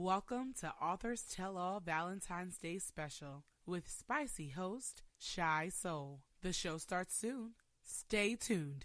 Welcome to Authors Tell All Valentine's Day Special with spicy host Shy Soul. The show starts soon. Stay tuned.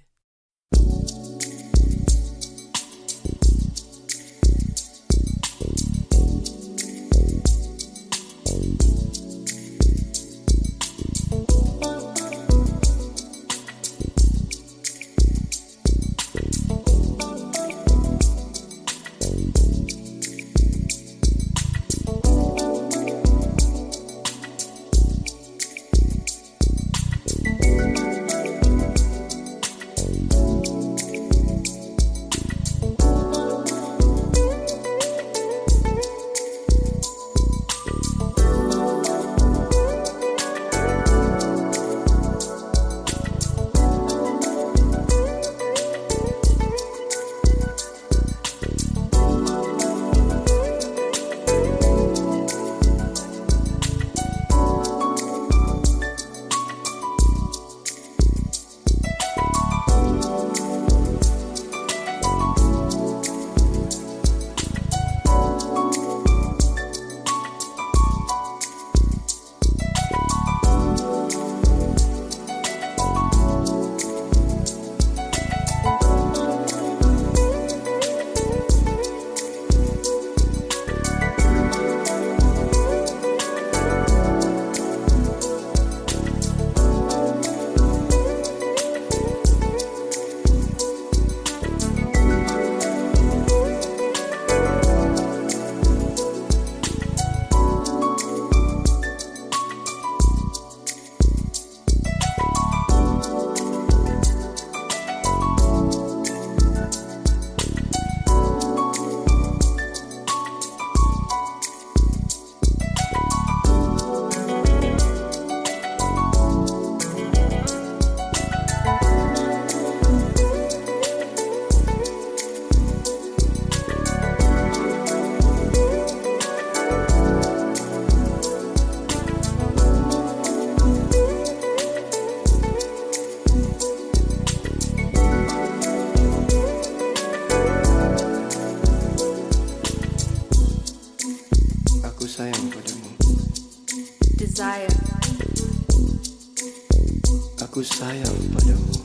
Aku sayang padamu.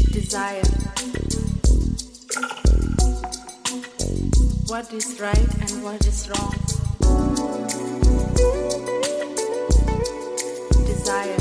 Desire. What is right and what is wrong? Desire.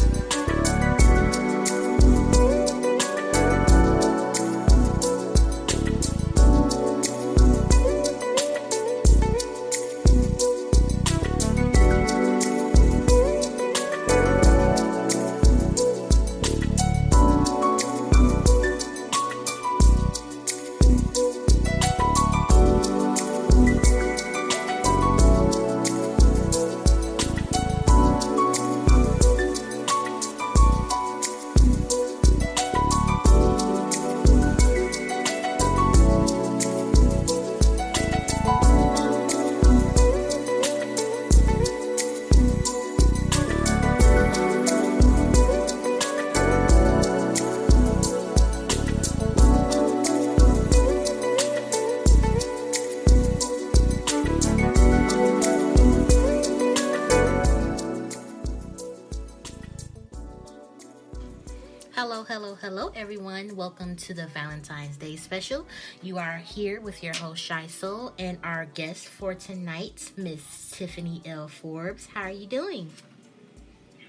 Hello everyone. Welcome to the Valentine's Day special. You are here with your host Shy Soul and our guest for tonight, Miss Tiffany L. Forbes. How are you doing?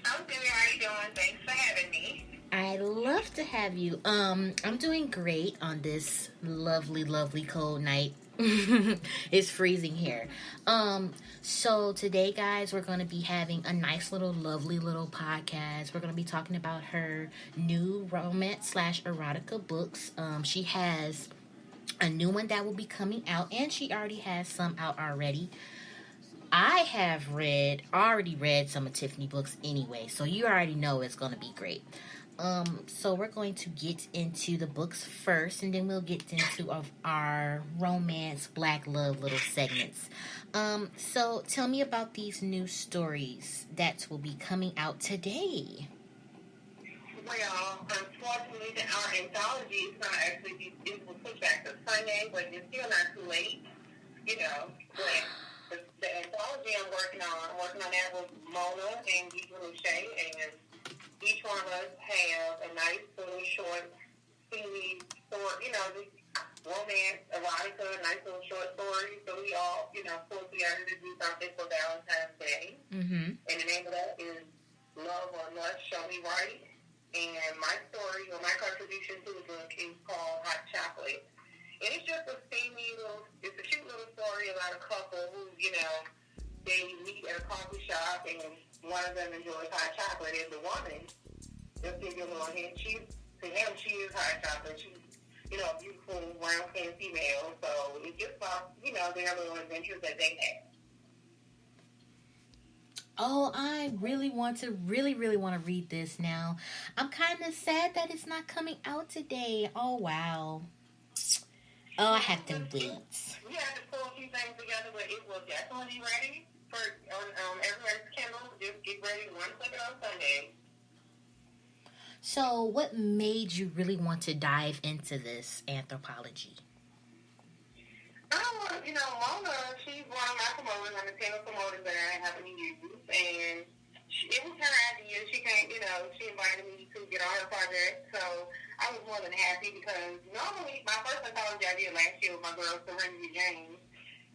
I'm good. How are you doing? Thanks for having me. I'd love to have you. I'm doing great on this lovely cold night. It's freezing here. So today, guys, we're going to be having a nice lovely little podcast. We're going to be talking about her new romance / erotica books. She has a new one that will be coming out, and she already has some out already. I have already read some of Tiffany books anyway, so you already know it's going to be great. So we're going to get into the books first, and then we'll get into our romance, black love little segments. So tell me about these new stories that will be coming out today. Well, unfortunately, our anthology is going to actually be, it will push back to Sunday, but it's still not too late, you know. But the anthology I'm working on that with Mona and Deidre Lachey, and each one of us have a nice little short, steamy story, you know, just romance, erotica, nice little short story. So we all, you know, pull together to do something for Valentine's Day. Mm-hmm. And the name of that is Love or Lust Show Me Right. And my story, or my contribution to the book is called Hot Chocolate. And it's just a steamy little, it's a cute little story about a couple who, you know, they meet at a coffee shop and one of them enjoys hot chocolate. And the woman, just give you a little hint, she is hot chocolate. She's, you know, a beautiful, brown-skinned female. So it's just about, you know, their little adventures that they have. Oh, I really want to read this now. I'm kind of sad that it's not coming out today. Oh, wow. Oh, I have to wait. We have to pull a few things together, but it will definitely be ready for on everyone's Kindle. Just get ready to one click it on Sunday. So, what made you really want to dive into this anthropology? You know, Mona, she's one of my promoters. I'm a team of promoters that I happen to use. And it was her idea. She came, you know, she invited me to get on her project. So I was more than happy because normally my first anthology I did last year with my girl, Serenity James.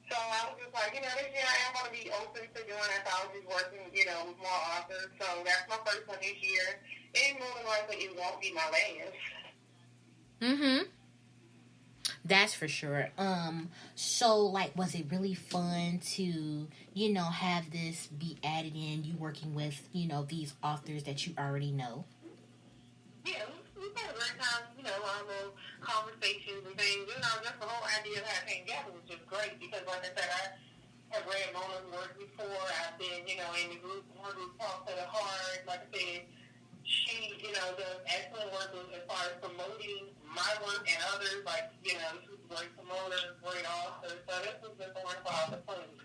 So I was just like, you know, this year I am going to be open to doing anthologies, working, you know, with more authors. So that's my first one this year. And more than likely it won't be my last. Mm-hmm. That's for sure. So, like, was it really fun to, you know, have this be added in, you working with, you know, these authors that you already know? Yeah, we had a great time, you know, our little conversations and things. You know, just the whole idea of how it came together was just great because, like I said, I have read Mona's work before. I've been, you know, in the group, her group talks to the heart. Like I said, she, you know, does excellent work as far as promoting my work and others. Like, you know, she's a great promoter, great author. So this was just a wonderful opportunity.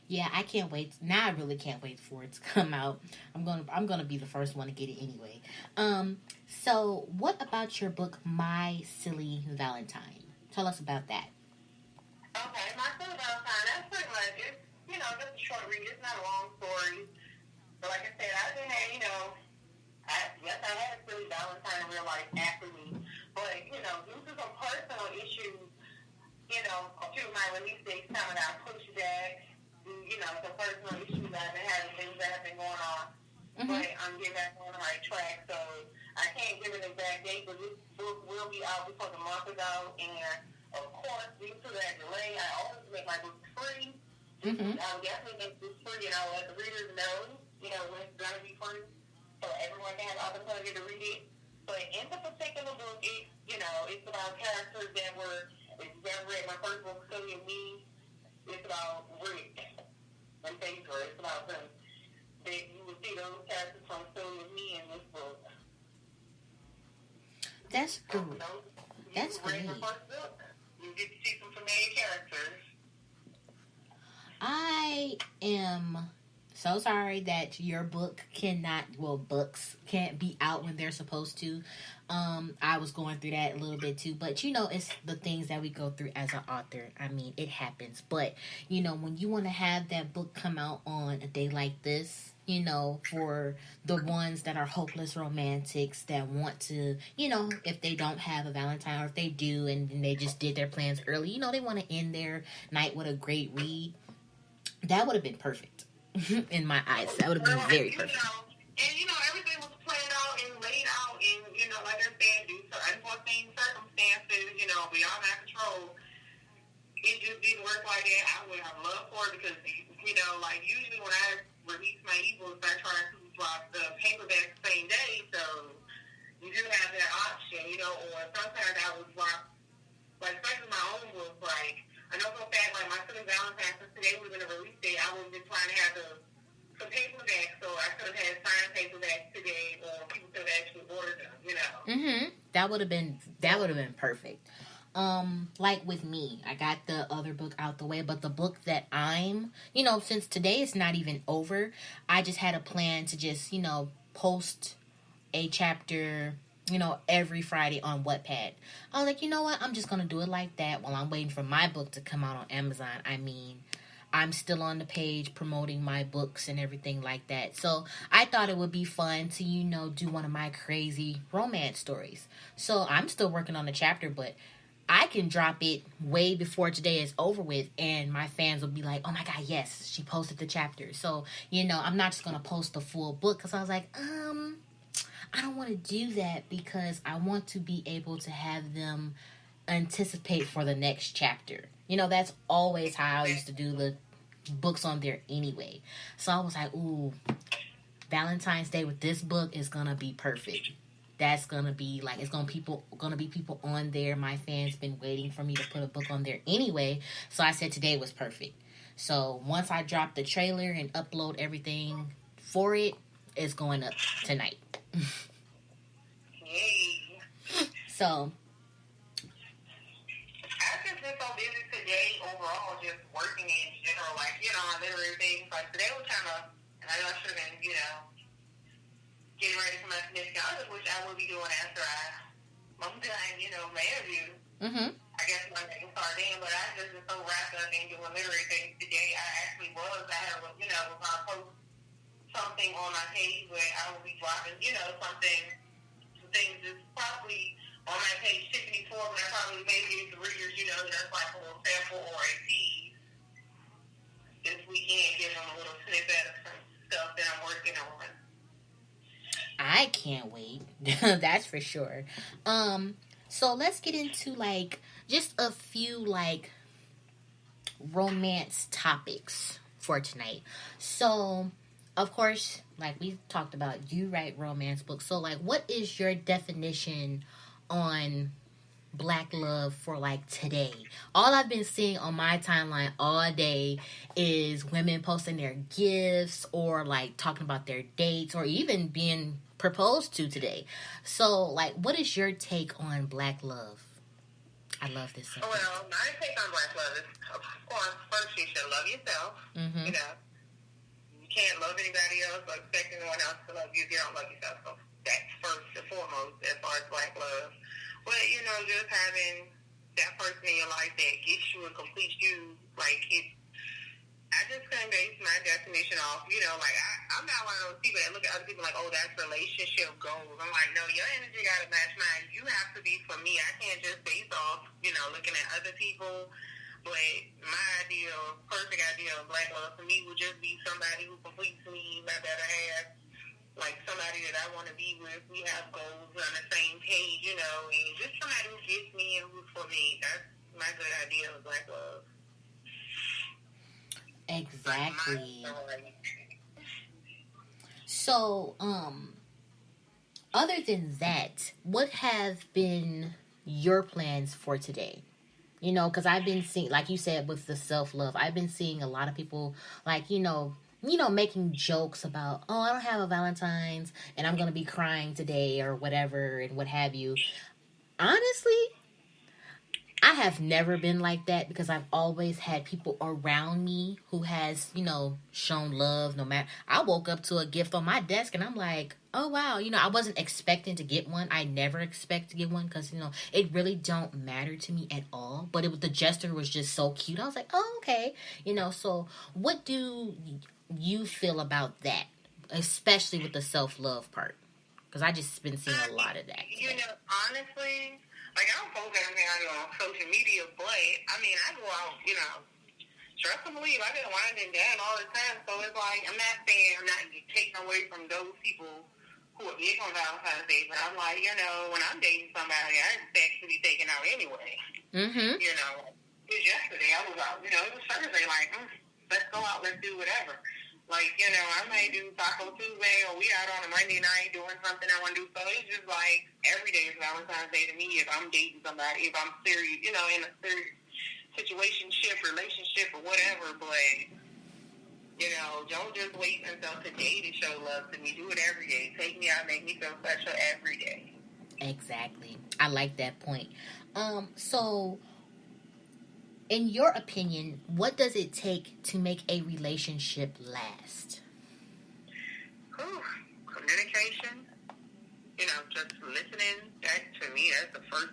Yeah, I can't wait. Now I really can't wait for it to come out. I'm gonna be the first one to get it anyway. So what about your book, My Silly Valentine? Tell us about that. Okay, My Silly Valentine, that's pretty much it. You know, just a short read. It's not a long story. But like I said, I didn't have, you know, I had a silly Valentine in real life after me. But, you know, due to some personal issues, you know, a few of my release dates kind of got pushed back. You know, some personal issues I've been having, things that have been going on. Mm-hmm. But I'm getting back on the right track. So I can't give it an exact date, but this book will be out before the month is out. And, of course, due to that delay, I always make my books free. Mm-hmm. I'll definitely make this free, and I'll let the readers know, you know, when it's going to be free. So everyone can have the opportunity to read it. But in the particular book, it, you know, it's about characters that were, if you've ever read my first book, Silly and Me, it's about Rick and Pedro. It's about them. You will see those characters from Silly and Me in this book. That's good. That's great. The first book, you get to see some familiar characters. I am so sorry that your book books can't be out when they're supposed to. I was going through that a little bit too, but you know, it's the things that we go through as an author. I mean, it happens, but you know, when you want to have that book come out on a day like this, you know, for the ones that are hopeless romantics that want to, you know, if they don't have a Valentine or if they do and they just did their plans early, you know, they want to end their night with a great read. That would have been perfect in my eyes. That would have been very perfect. You know, everything was planned out and laid out, and you know, like I said, due to unforeseen circumstances, you know, beyond our control, it just didn't work like that. I would have loved for it because, you know, like usually when I release my ebooks, I try to drop the paperback the same day, so you do have that option, you know, or sometimes I would drop, like, especially my own books, like, I know for a fact, like, my Silly Valentine, since today would have been a release date, I would have been trying to have the paperback, so I could have had signed paperback today, or people could have actually ordered them, you know. Mm-hmm. That would have been perfect. Like with me, I got the other book out the way, but the book that I'm, you know, since today is not even over, I just had a plan to just, you know, post a chapter, every Friday on Wattpad. I was like, you know what? I'm just going to do it like that while I'm waiting for my book to come out on Amazon. I mean, I'm still on the page promoting my books and everything like that. So I thought it would be fun to, do one of my crazy romance stories. So I'm still working on the chapter, but I can drop it way before today is over with, and my fans will be like, oh my God, yes, she posted the chapter. So, I'm not just going to post the full book, because I was like, I don't want to do that, because I want to be able to have them anticipate for the next chapter. That's always how I used to do the books on there anyway. So I was like, ooh, Valentine's Day with this book is going to be perfect. That's going to be like, it's going to be people on there. My fans been waiting for me to put a book on there anyway. So I said today was perfect. So once I drop the trailer and upload everything for it, it's going up tonight. Yay. So I've just been so busy today overall, just working in general, like, on literary things. Like, today was kind of, and I know I should have been, getting ready for my significant other, which I will be doing after I'm done, my interview. Mm-hmm. I guess my name started in, but I just been so wrapped up in doing literary things today. I actually was, I had, was going to post something on my page where I will be dropping, some things is probably on my page, Tiffany L, and I probably maybe the readers, that's like a little sample or a tease this weekend, give them a little snippet of some stuff that I'm working on. I can't wait. That's for sure. So let's get into just a few romance topics for tonight. So, of course, like we talked about, you write romance books. So what is your definition on Black love for today? All I've been seeing on my timeline all day is women posting their gifts or talking about their dates or even being proposed to today. So what is your take on Black love? I love this subject. Well, my take on Black love is, of course, first you should love yourself. Mm-hmm. You can't love anybody else or expect anyone else to love you if you don't love yourself. So that's first and foremost as far as Black love. But, just having that person in your life that gets you and completes you, I just couldn't base my definition off, I'm not one of those people that look at other people like, oh, that's relationship goals. I'm like, no, your energy got to match mine. You have to be for me. I can't just base off, looking at other people. But my perfect idea of Black love for me would just be somebody who completes me, my better half. Somebody that I want to be with. We have goals on the same page, and just somebody who gets me and who's for me. That's my good idea of Black love. Exactly. So, other than that, what have been your plans for today? Because I've been seeing, like you said, with the self-love, I've been seeing a lot of people, making jokes about, oh, I don't have a Valentine's and I'm going to be crying today or whatever and what have you. Honestly, I have never been like that because I've always had people around me who has, shown love no matter. I woke up to a gift on my desk and I'm like, oh, wow. I wasn't expecting to get one. I never expect to get one because, it really don't matter to me at all. But the gesture was just so cute. I was like, oh, okay. So what do you feel about that, especially with the self-love part? Because I just been seeing a lot of that. Honestly, I don't post everything I do on social media, but, I go out, trust and believe, I get wine and dine all the time, so it's I'm not saying I'm not taking away from those people who are big on Valentine's Day, but I'm like, when I'm dating somebody, I expect to be taken out anyway. Mm-hmm. Just yesterday, I was out, it was Thursday, let's go out, let's do whatever. I might do Taco Tuesday, or we out on a Monday night doing something I want to do. So it's just every day is Valentine's Day to me if I'm dating somebody, if I'm serious, in a serious situationship, relationship, or whatever. But, don't just wait until today to show love to me. Do it every day. Take me out, make me feel special every day. Exactly. I like that point. So, in your opinion, what does it take to make a relationship last? Communication, just listening. That to me, that's the first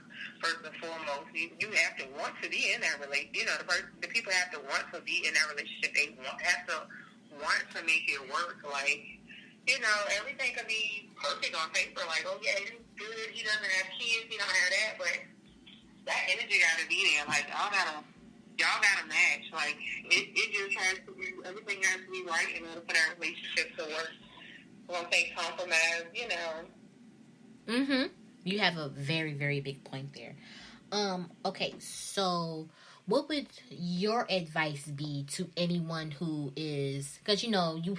and foremost. You have to want to be in that relationship. The people have to want to be in that relationship. They have to want to make it work. Like, everything could be perfect on paper. Like, oh yeah, he's good. He doesn't have kids. He don't have that, but that energy got to be there. Like, y'all gotta match. Like, it just has to be, everything has to be right in order for that relationship to work. It's gonna take compromise, Mm-hmm. You have a very, very big point there. Okay, so what would your advice be to anyone who is, because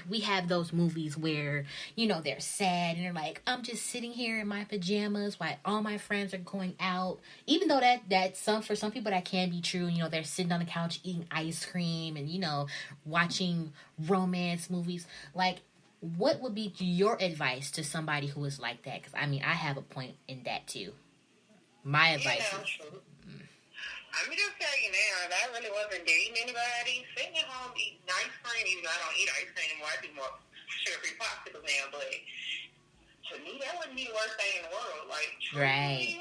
we have those movies where they're sad and they're like, I'm just sitting here in my pajamas while all my friends are going out, even though that's for some people that can be true. They're sitting on the couch eating ice cream and watching romance movies. Like, what would be your advice to somebody who is like that? Because I have a point in that too. My advice is, I'm just tell you now, if I really wasn't dating anybody, sitting at home eating ice cream, even though I don't eat ice cream anymore, I do more sugar-free popsicles now, but to me, that wouldn't be the worst thing in the world. Like, truly, right.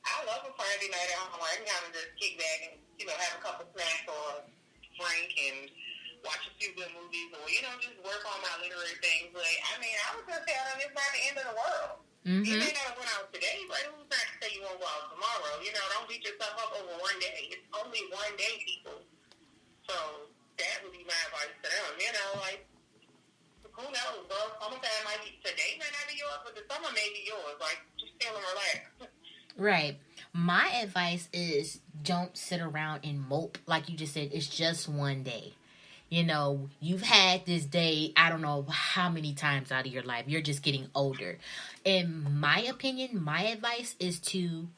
I love a Friday night at home. I can kind of just kick back and, have a couple snacks or drink and watch a few good movies or, just work on my literary things. But, I was just telling it's not the end of the world. Mm-hmm. You may not have went out today, but who's not to say you won't go out tomorrow? Don't beat yourself up over one day. It's only one day, people. So that would be my advice to them. Like, who knows, bro? Summertime might be, today might not be yours, but the summer may be yours. Like, just chill and relax. Right. My advice is don't sit around and mope. Like you just said, it's just one day. You've had this day, I don't know how many times out of your life. You're just getting older. In my opinion, my advice is to,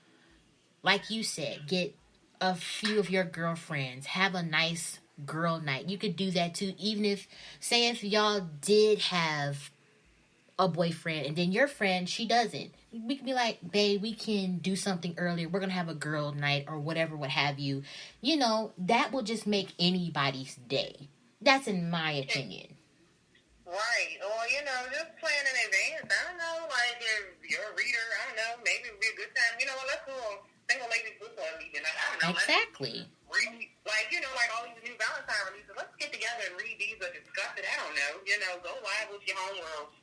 like you said, get a few of your girlfriends. Have a nice girl night. You could do that too, even if y'all did have a boyfriend and then your friend, she doesn't. We can be like, babe, we can do something earlier. We're going to have a girl night or whatever, what have you. That will just make anybody's day. That's in my opinion. Right. Or, just plan in advance. I don't know, like, if you're a reader, I don't know, maybe it would be a good time. Let's go on single ladies book club meeting. I don't know. Exactly. Let's read, like, like all these new Valentine releases. Let's get together and read these or discuss it. I don't know. Go live with your homeworld.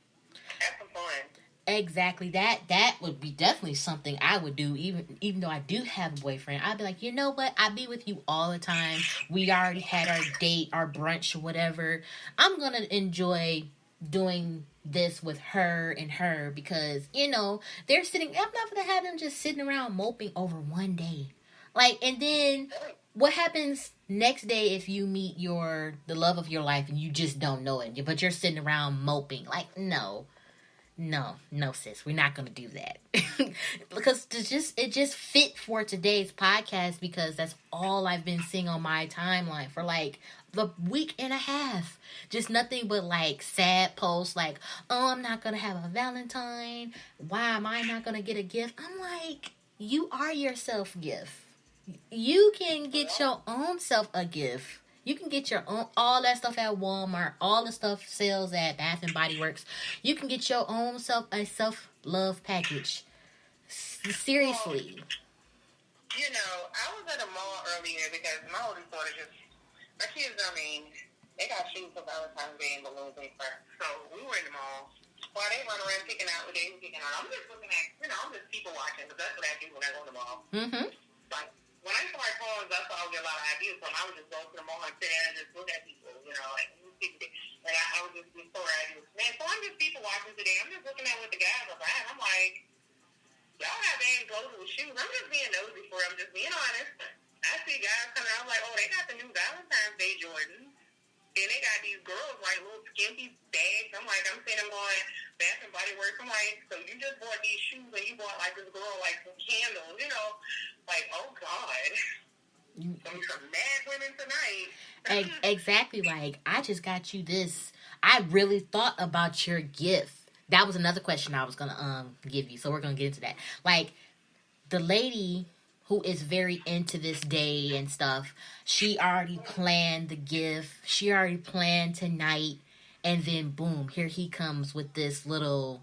Have some fun. Exactly. That would be definitely something I would do, even though I do have a boyfriend. I'd be like, you know what? I be with you all the time. We already had our date, our brunch, or whatever. I'm going to enjoy doing this with her and her because, they're sitting, I'm not going to have them just sitting around moping over one day. Like, and then what happens next day if you meet the love of your life and you just don't know it, but you're sitting around moping? Like, no, sis, we're not going to do that. Because it just fit for today's podcast because that's all I've been seeing on my timeline for like the week and a half. Just nothing but like sad posts like, oh, I'm not going to have a Valentine. Why am I not going to get a gift? I'm like, you are yourself gift. You can get your own self a gift. You can get your own, all that stuff at Walmart. All the stuff sells at Bath and Body Works. You can get your own self a self-love package. Seriously. I was at a mall earlier because my oldest daughter my kids, they got shoes for Valentine's Day and balloons and crap. So we were in the mall. While they run around picking out what they were picking out, I'm just looking at, I'm just people watching because that's what I do when I go to the mall. Mm-hmm. Like, when I start phones, that's how I get a lot of ideas from. I would just go to the mall and sit there and just look at people, like I would just be so ideas. Man, so I'm just people watching today. I'm just looking at what the guys are buying. I'm like, y'all have any clothes with shoes. I'm just being nosy for them, just being honest. I see guys coming out, I'm like, oh, they got the new Valentine's Day Jordans. Then they got these girls, like, little skimpy bags. I'm like, I'm seeing them going Bath and Body Works. I'm like, so you just bought these shoes and you bought, like, this girl, like, some candles, Like, oh, God. Some mad women tonight. Exactly. Like, I just got you this. I really thought about your gift. That was another question I was going to give you. So we're going to get into that. Like, the lady who is very into this day and stuff, she already planned the gift. She already planned tonight. And then, boom, here he comes with this little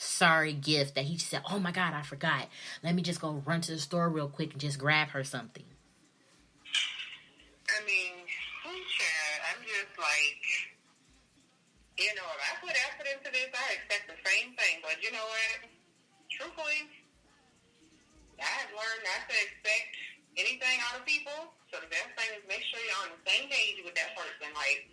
sorry gift that he said, oh my God, I forgot. Let me just go run to the store real quick and just grab her something. I mean, I'm just like, if I put effort into this, I expect the same thing. But you know what? Truthfully, I've learned not to expect anything out of people. So the best thing is make sure you're on the same page with that person. Like,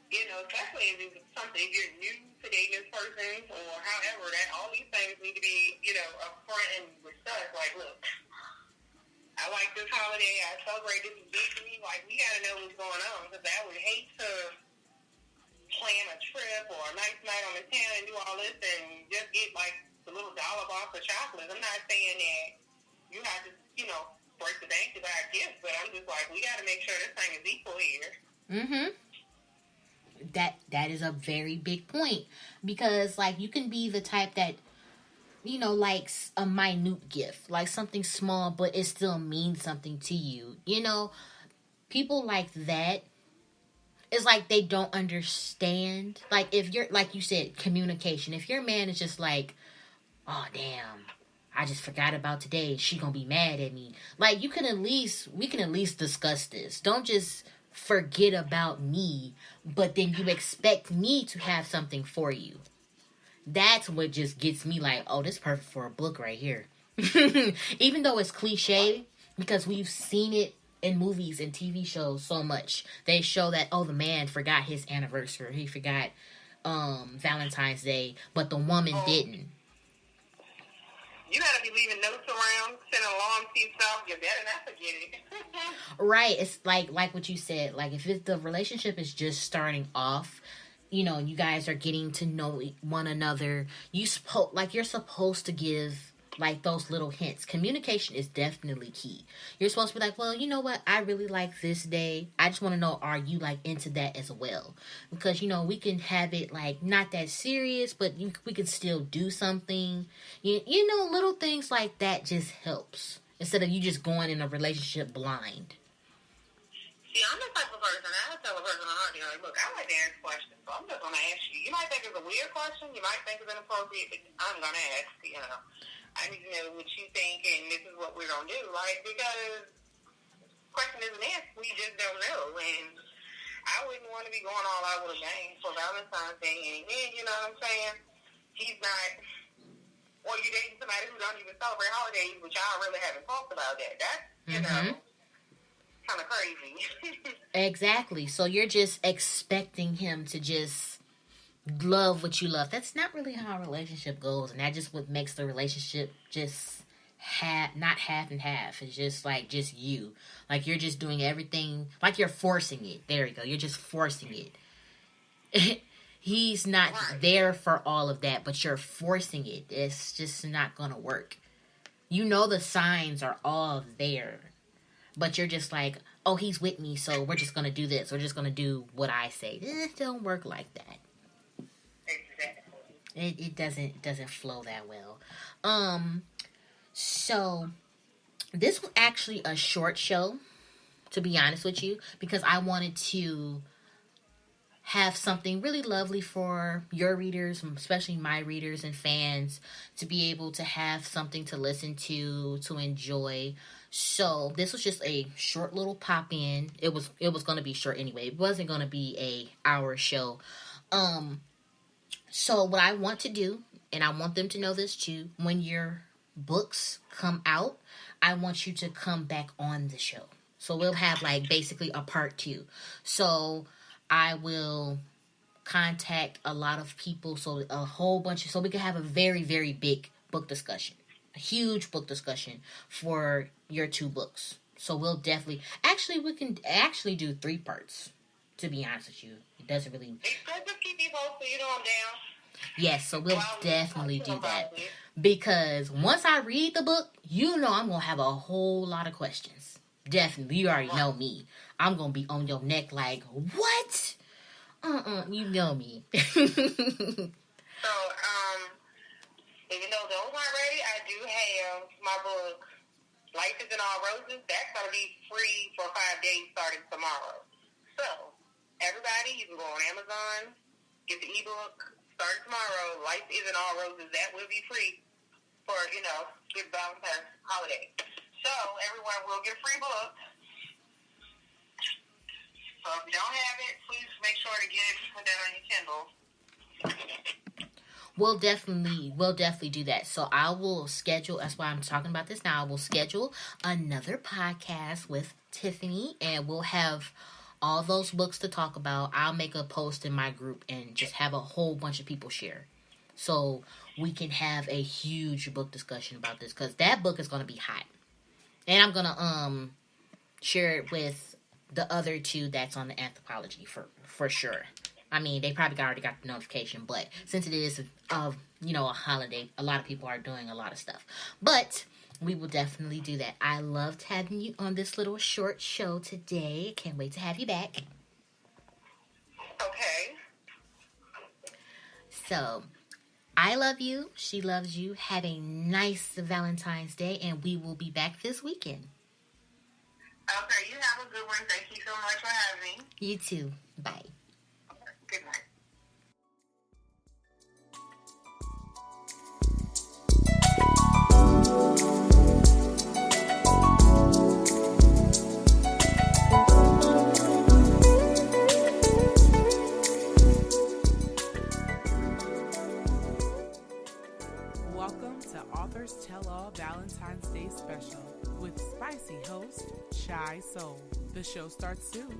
especially if it's something, if you're new to dating this person or however, that all these things need to be, upfront and discussed. Like, look, I like this holiday. I celebrate this is big for me. Like, we got to know what's going on because I would hate to plan a trip or a nice night on the town and do all this and just get, like, the little dollar box of chocolates. I'm not saying that you have to, break the bank to buy a gift, but I'm just like, we got to make sure this thing is equal here. Mm-hmm. That is a very big point because, like, you can be the type that, likes a minute gift, like something small, but it still means something to you. People like that, it's like they don't understand. Like, if you're, like you said, communication. If your man is just like, oh, damn, I just forgot about today. She gonna be mad at me. Like, we can at least discuss this. Don't just forget about me, but then you expect me to have something for you. That's what just gets me like, oh, this is perfect for a book right here. Even though it's cliche, because we've seen it in movies and TV shows so much. They show that, oh, the man forgot his anniversary. He forgot Valentine's Day, but the woman didn't. You gotta be leaving notes around, sending alarms to yourself. You better not forget it. Right. It's like what you said. Like, if the relationship is just starting off, you guys are getting to know one another. You're supposed to give, like, those little hints. Communication is definitely key. You're supposed to be like, well, you know what? I really like this day. I just want to know, are you, like, into that as well? Because, we can have it, like, not that serious, but we can still do something. Little things like that just helps. Instead of you just going in a relationship blind. See, I'm the type of person, I tell a person on heart, like, look, I like to ask questions, so I'm just going to ask you. You might think it's a weird question, you might think it's inappropriate, but I'm going to ask, I need to know what you think, and this is what we're going to do, like, because question isn't asked, we just don't know, and I wouldn't want to be going all out with a bang for Valentine's Day, and then, you know what I'm saying, he's not, or you're dating somebody who don't even celebrate holidays, which y'all really haven't talked about that. That's, kind of crazy. Exactly. So you're just expecting him to just love what you love. That's not really how a relationship goes, and that just what makes the relationship just not half and half. It's just like just you. Like, you're just doing everything, like you're forcing it. There you go. You're just forcing it. He's not there for all of that, but you're forcing it. It's just not gonna work. The signs are all there. But you're just like, oh, he's with me, so we're just going to do this. We're just going to do what I say. It don't work like that. Exactly. It doesn't flow that well. So this was actually a short show, to be honest with you, because I wanted to have something really lovely for your readers, especially my readers and fans, to be able to have something to listen to enjoy. So this was just a short little pop in. It was going to be short anyway. It wasn't going to be a hour show. So what I want to do, and I want them to know this too, when your books come out, I want you to come back on the show. So we'll have, like, basically a part 2. So I will contact a lot of people, so we can have a very, very big book discussion. A huge book discussion for your 2 books. So we'll definitely, we can actually do 3 parts, to be honest with you. It doesn't really... Just keep you posted, I'm down. Yes, so we'll definitely do that. Because once I read the book, I'm going to have a whole lot of questions. Definitely. You already know me. I'm going to be on your neck like, what? You know me. So, even though those aren't ready, I do have my book, Life Isn't All Roses. That's going to be free for 5 days starting tomorrow. So, everybody, you can go on Amazon, get the ebook, starting tomorrow, Life Isn't All Roses. That will be free for, good Valentine's holiday. So everyone will get a free book. So if you don't have it, please make sure to get it, put that on your Kindle. We'll definitely do that. So I will schedule, that's why I'm talking about this now. I will schedule another podcast with Tiffany, and we'll have all those books to talk about. I'll make a post in my group and just have a whole bunch of people share. So we can have a huge book discussion about this, because that book is going to be hot. And I'm going to share it with the other two that's on the anthropology for sure. I mean, they probably already got the notification, but since it is a holiday, a lot of people are doing a lot of stuff. But we will definitely do that. I loved having you on this little short show today. Can't wait to have you back. Okay. So, I love you. She loves you. Have a nice Valentine's Day, and we will be back this weekend. Okay, you have a good one. Thank you so much for having me. You too. Bye. Good night. Welcome to Authors Tell All Valentine's Day Special with spicy host Shy Soul. The show starts soon.